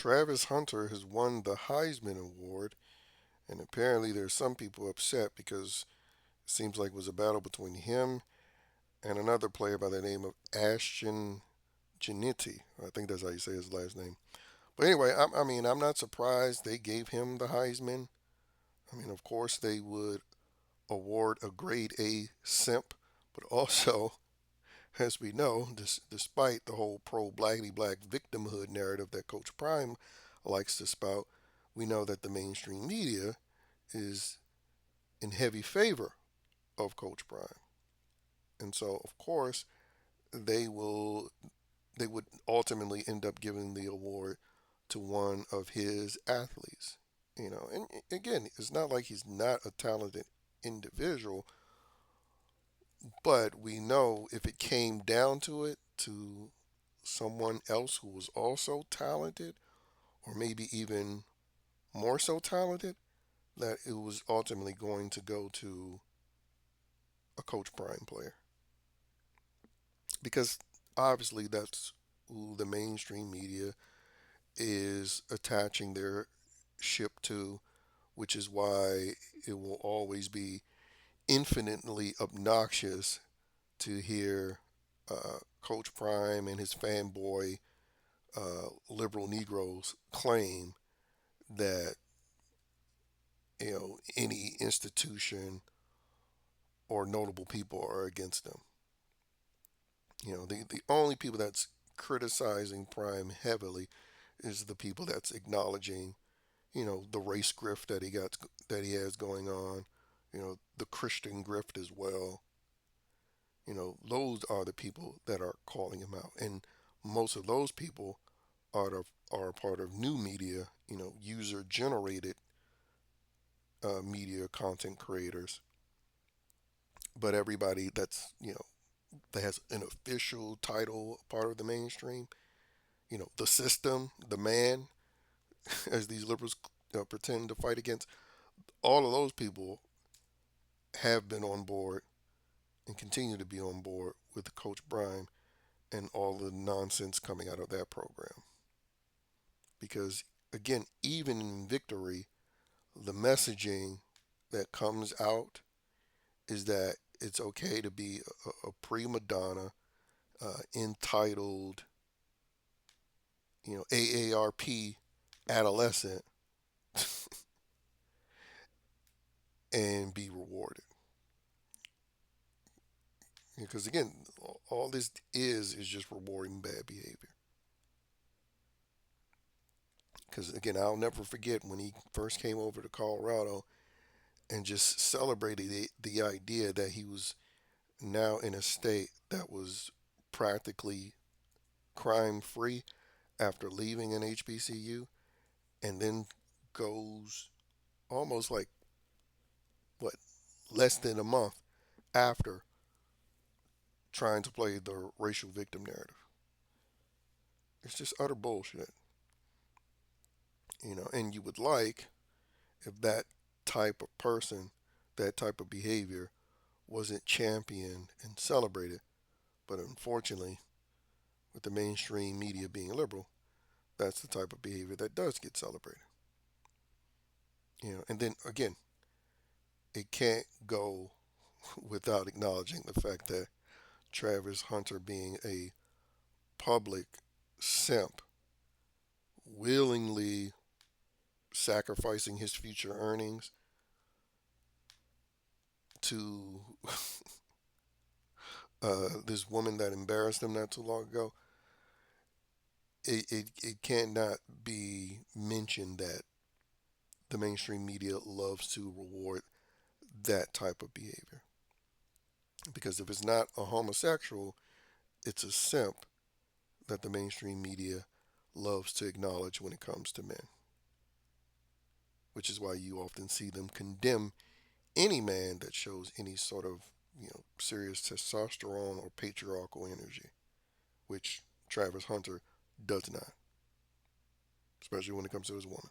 Travis Hunter has won the Heisman Award, and apparently there's some people upset because it seems like it was a battle between him and another player by the name of Ashton Ginetti. I think that's how you say his last name. But anyway, I mean, I'm not surprised they gave him the Heisman. I mean, of course, they would award a grade A simp, but also, as we know, despite the whole pro blackity black victimhood narrative that Coach Prime likes to spout, we know that the mainstream media is in heavy favor of Coach Prime. And so, of course, they will they would ultimately end up giving the award to one of his athletes. And again, it's not like he's not a talented individual, but we know if it came down to it, to someone else who was also talented, or maybe even more so talented, that it was ultimately going to go to a Coach Prime player. Because obviously that's who the mainstream media is attaching their ship to, which is why it will always be infinitely obnoxious to hear Coach Prime and his fanboy liberal Negroes claim that any institution or notable people are against them. The only people that's criticizing Prime heavily is the people that's acknowledging the race grift that he has going on, the Christian grift as well. Those are the people that are calling him out, and most of those people are part of new media, user generated media content creators. But everybody that has an official title, part of the mainstream, the system, the man, as these liberals pretend to fight against, all of those people have been on board and continue to be on board with Coach Prime and all the nonsense coming out of that program. Because again, even in victory, the messaging that comes out is that it's okay to be a prima donna, entitled, AARP adolescent and be rewarded. Because again, all this is just rewarding bad behavior. Because again, I'll never forget when he first came over to Colorado and just celebrated the idea that he was now in a state that was practically crime free after leaving an HBCU, and then goes almost like what, less than a month after, trying to play the racial victim narrative. It's just utter bullshit. And you would like if that type of person, that type of behavior wasn't championed and celebrated. But unfortunately, with the mainstream media being liberal, that's the type of behavior that does get celebrated. And then again, it can't go without acknowledging the fact that Travis Hunter, being a public simp, willingly sacrificing his future earnings to this woman that embarrassed him not too long ago, it cannot be mentioned that the mainstream media loves to reward that type of behavior. Because if it's not a homosexual, it's a simp that the mainstream media loves to acknowledge when it comes to men. Which is why you often see them condemn any man that shows any sort of, serious testosterone or patriarchal energy, which Travis Hunter does not, especially when it comes to his woman.